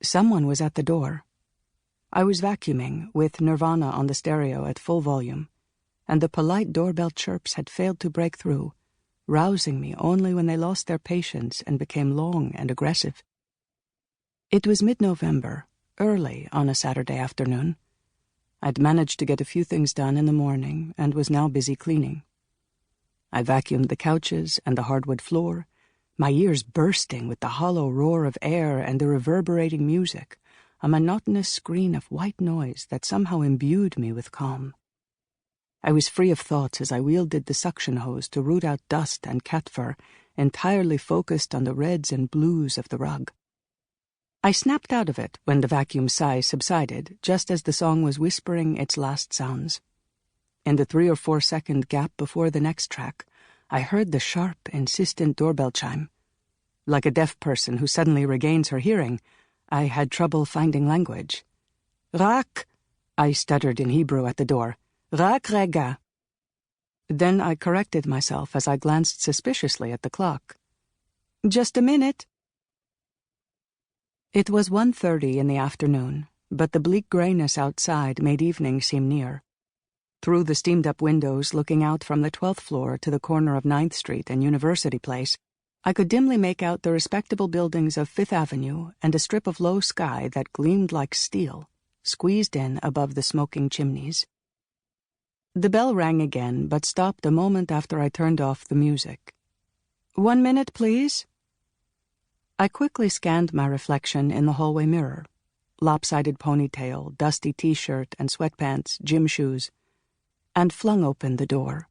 Someone was at the door. I was vacuuming, with Nirvana on the stereo at full volume, and the polite doorbell chirps had failed to break through, rousing me only when they lost their patience and became long and aggressive. It was mid-November, early on a Saturday afternoon. I'd managed to get a few things done in the morning and was now busy cleaning. I vacuumed the couches and the hardwood floor, my ears bursting with the hollow roar of air and the reverberating music, a monotonous screen of white noise that somehow imbued me with calm. I was free of thoughts as I wielded the suction hose to root out dust and cat fur, entirely focused on the reds and blues of the rug. I snapped out of it when the vacuum sigh subsided, just as the song was whispering its last sounds. In the 3 or 4 second gap before the next track, I heard the sharp, insistent doorbell chime. Like a deaf person who suddenly regains her hearing, I had trouble finding language. "Rak," I stuttered in Hebrew at the door. "Rak rega." Then I corrected myself as I glanced suspiciously at the clock. "Just a minute." It was 1:30 in the afternoon, but the bleak grayness outside made evening seem near. Through the steamed-up windows looking out from the 12th floor to the corner of 9th Street and University Place, I could dimly make out the respectable buildings of Fifth Avenue and a strip of low sky that gleamed like steel, squeezed in above the smoking chimneys. The bell rang again, but stopped a moment after I turned off the music. "1 minute, please." I quickly scanned my reflection in the hallway mirror. Lopsided ponytail, dusty t-shirt and sweatpants, gym shoes, and flung open the door.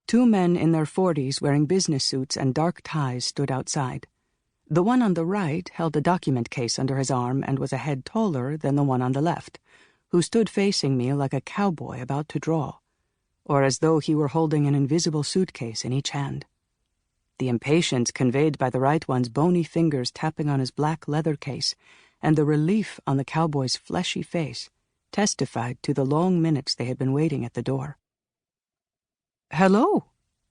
2 men in their 40s wearing business suits and dark ties stood outside. The one on the right held a document case under his arm and was a head taller than the one on the left, who stood facing me like a cowboy about to draw, or as though he were holding an invisible suitcase in each hand. The impatience conveyed by the right one's bony fingers tapping on his black leather case, and the relief on the cowboy's fleshy face, testified to the long minutes they had been waiting at the door. "Hello,"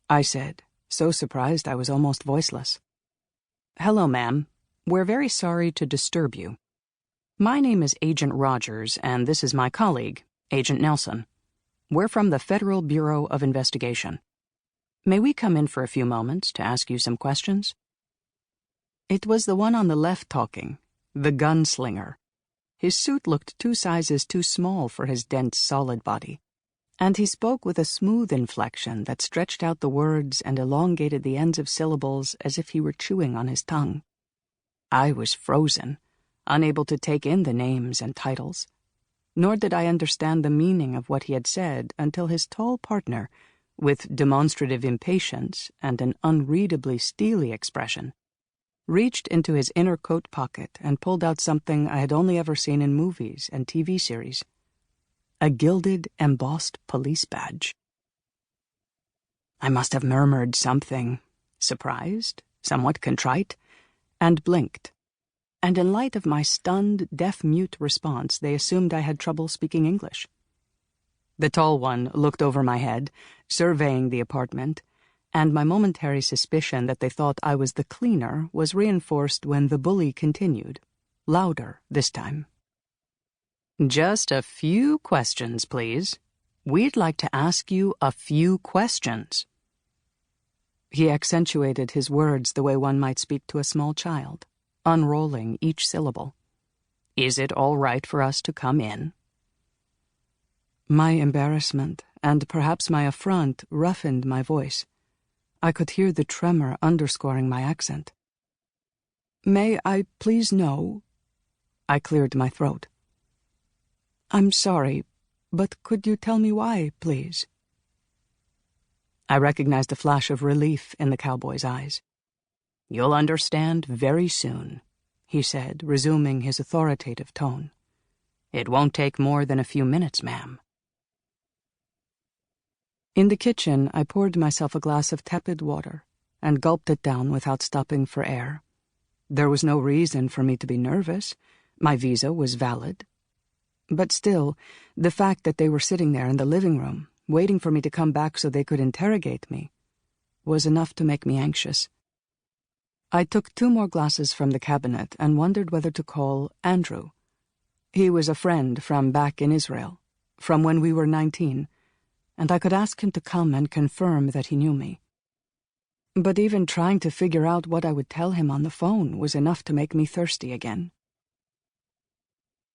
I said, so surprised I was almost voiceless. "Hello, ma'am. We're very sorry to disturb you. My name is Agent Rogers, and this is my colleague, Agent Nelson. We're from the Federal Bureau of Investigation. May we come in for a few moments to ask you some questions?" It was the one on the left talking, the gunslinger. His suit looked 2 sizes too small for his dense, solid body, and he spoke with a smooth inflection that stretched out the words and elongated the ends of syllables as if he were chewing on his tongue. I was frozen, unable to take in the names and titles, nor did I understand the meaning of what he had said until his tall partner, with demonstrative impatience and an unreadably steely expression, reached into his inner coat pocket and pulled out something I had only ever seen in movies and TV series: a gilded, embossed police badge. I must have murmured something, surprised, somewhat contrite, and blinked. And in light of my stunned, deaf-mute response, they assumed I had trouble speaking English. The tall one looked over my head, surveying the apartment, and my momentary suspicion that they thought I was the cleaner was reinforced when the bully continued, louder this time. "Just a few questions, please. We'd like to ask you a few questions." He accentuated his words the way one might speak to a small child, unrolling each syllable. "Is it all right for us to come in?" My embarrassment, and perhaps my affront, roughened my voice. I could hear the tremor underscoring my accent. "May I please know?" I cleared my throat. "I'm sorry, but could you tell me why, please?" I recognized a flash of relief in the cowboy's eyes. "You'll understand very soon," he said, resuming his authoritative tone. "It won't take more than a few minutes, ma'am." In the kitchen, I poured myself a glass of tepid water and gulped it down without stopping for air. There was no reason for me to be nervous. My visa was valid. But still, the fact that they were sitting there in the living room, waiting for me to come back so they could interrogate me, was enough to make me anxious. I took 2 more glasses from the cabinet and wondered whether to call Andrew. He was a friend from back in Israel, from when we were 19, and I could ask him to come and confirm that he knew me. But even trying to figure out what I would tell him on the phone was enough to make me thirsty again.